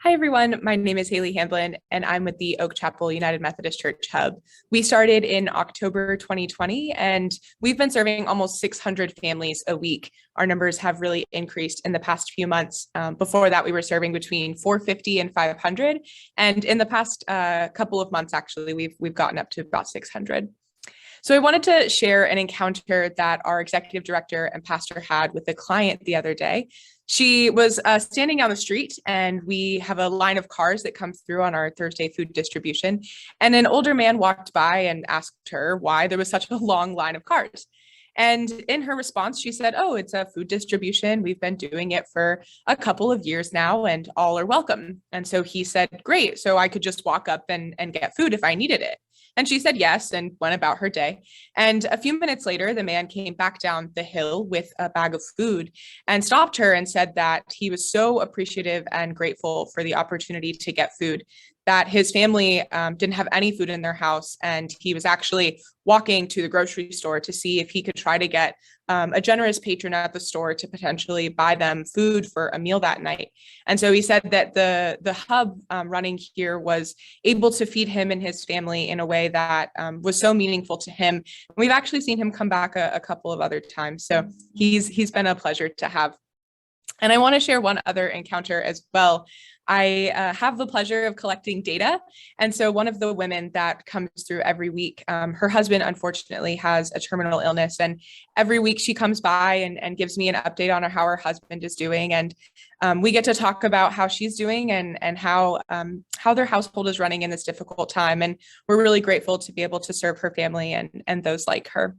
Hi, everyone. My name is Haley Hamblin, and I'm with the Oak Chapel United Methodist Church Hub. We started in October 2020, and we've been serving almost 600 families a week. Our numbers have really increased in the past few months. Before that, we were serving between 450 and 500, and in the past couple of months, actually, we've gotten up to about 600. So I wanted to share an encounter that our executive director and pastor had with a client the other day. She was standing down the street, and we have a line of cars that come through on our Thursday food distribution. And an older man walked by and asked her why there was such a long line of cars. And in her response, she said, "Oh, it's a food distribution. We've been doing it for a couple of years now, and all are welcome." And so he said, "Great. So I could just walk up and get food if I needed it." And she said yes and went about her day. And a few minutes later, the man came back down the hill with a bag of food and stopped her and said that he was so appreciative and grateful for the opportunity to get food, that his family didn't have any food in their house. And he was actually walking to the grocery store to see if he could try to get a generous patron at the store to potentially buy them food for a meal that night. And so he said that the hub running here was able to feed him and his family in a way that was so meaningful to him. We've actually seen him come back a couple of other times. So he's been a pleasure to have. And I want to share one other encounter as well. I have the pleasure of collecting data. And so one of the women that comes through every week, her husband, unfortunately, has a terminal illness. And every week she comes by and gives me an update on how her husband is doing. And we get to talk about how she's doing and how their household is running in this difficult time. And we're really grateful to be able to serve her family and those like her.